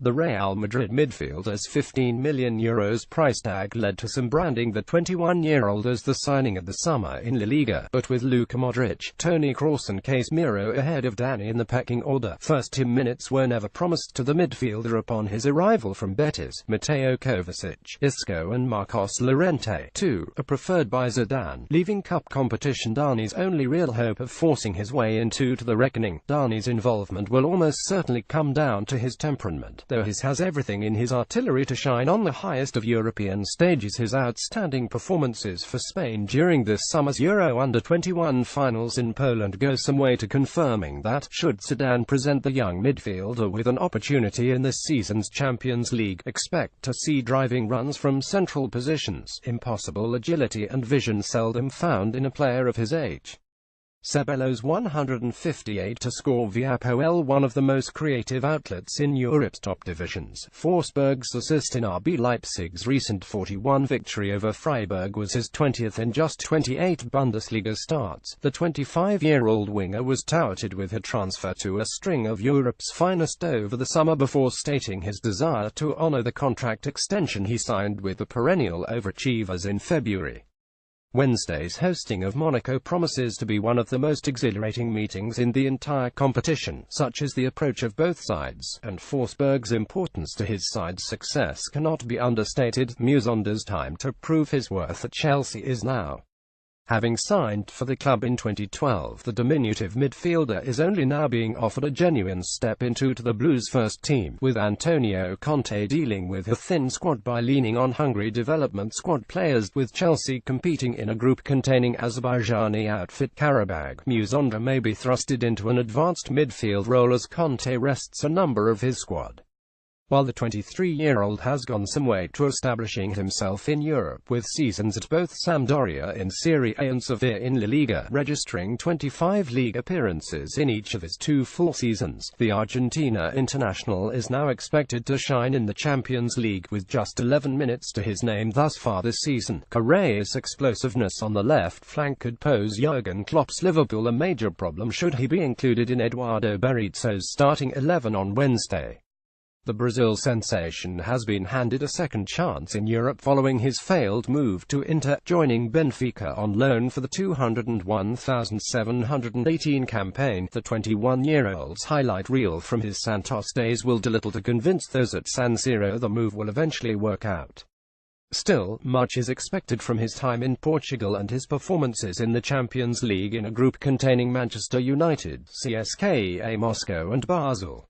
The Real Madrid midfielder's €15 million price tag led to some branding the 21-year-old as the signing of the summer in La Liga, but with Luka Modric, Toni Kroos and Casemiro ahead of Dani in the pecking order, first-team minutes were never promised to the midfielder upon his arrival from Betis. Mateo Kovacic, Isco and Marcos Llorente, too, are preferred by Zidane, leaving cup competition Dani's only real hope of forcing his way into the reckoning. Dani's involvement will almost certainly come down to his temperament, though he has everything in his artillery to shine on the highest of European stages. His outstanding performances for Spain during this summer's Euro Under-21 finals in Poland go some way to confirming that, should Zidane present the young midfielder with an opportunity in this season's Champions League, expect to see driving runs from central positions, impossible agility and vision seldom found in a player of his age. Ceballos 158 to score via Apoel, one of the most creative outlets in Europe's top divisions. Forsberg's assist in RB Leipzig's recent 4-1 victory over Freiburg was his 20th in just 28 Bundesliga starts. The 25-year-old winger was touted with a transfer to a string of Europe's finest over the summer before stating his desire to honor the contract extension he signed with the perennial overachievers in February. Wednesday's hosting of Monaco promises to be one of the most exhilarating meetings in the entire competition, such as the approach of both sides, and Forsberg's importance to his side's success cannot be understated. Musonda's time to prove his worth at Chelsea is now. Having signed for the club in 2012, the diminutive midfielder is only now being offered a genuine step into the Blues' first team, with Antonio Conte dealing with a thin squad by leaning on hungry development squad players, with Chelsea competing in a group containing Azerbaijani outfit Karabag. Musonda may be thrusted into an advanced midfield role as Conte rests a number of his squad. While the 23-year-old has gone some way to establishing himself in Europe, with seasons at both Sampdoria in Serie A and Sevilla in La Liga, registering 25 league appearances in each of his two full seasons, the Argentina international is now expected to shine in the Champions League, with just 11 minutes to his name thus far this season. Correa's explosiveness on the left flank could pose Jurgen Klopp's Liverpool a major problem should he be included in Eduardo Berizzo's starting 11 on Wednesday. The Brazil sensation has been handed a second chance in Europe following his failed move to Inter, joining Benfica on loan for the €201,718 campaign. The 21-year-old's highlight reel from his Santos days will do little to convince those at San Siro the move will eventually work out. Still, much is expected from his time in Portugal and his performances in the Champions League in a group containing Manchester United, CSKA Moscow and Basel.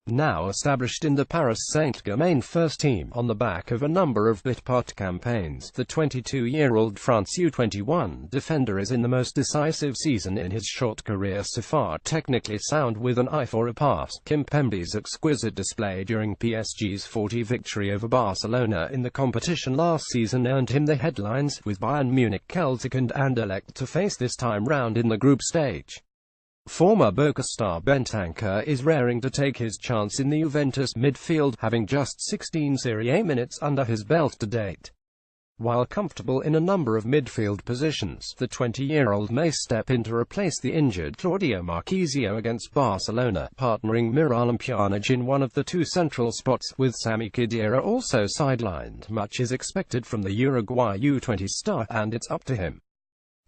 Now established in the Paris Saint-Germain first team, on the back of a number of bit-part campaigns, the 22-year-old France U21 defender is in the most decisive season in his short career so far, technically sound with an eye for a pass. Kimpembe's exquisite display during PSG's 40 victory over Barcelona in the competition last season earned him the headlines, with Bayern Munich, Celtic and Anderlecht to face this time round in the group stage. Former Boca star Bentancur is raring to take his chance in the Juventus midfield, having just 16 Serie A minutes under his belt to date. While comfortable in a number of midfield positions, the 20-year-old may step in to replace the injured Claudio Marchisio against Barcelona, partnering Miralem Pjanic in one of the two central spots, with Sami Khedira also sidelined. Much is expected from the Uruguay U20 star, and it's up to him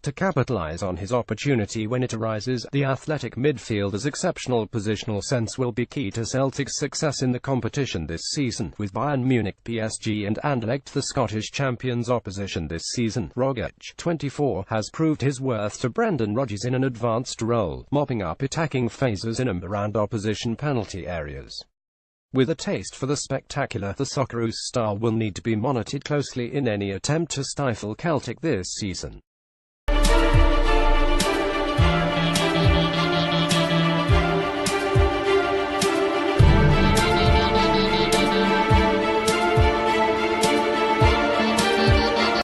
to capitalize on his opportunity when it arises. The athletic midfielder's exceptional positional sense will be key to Celtic's success in the competition this season, with Bayern Munich, PSG and Anderlecht the Scottish champions' opposition this season. Rogic, 24, has proved his worth to Brendan Rodgers in an advanced role, mopping up attacking phases in and around opposition penalty areas. With a taste for the spectacular, the Socceroos star will need to be monitored closely in any attempt to stifle Celtic this season.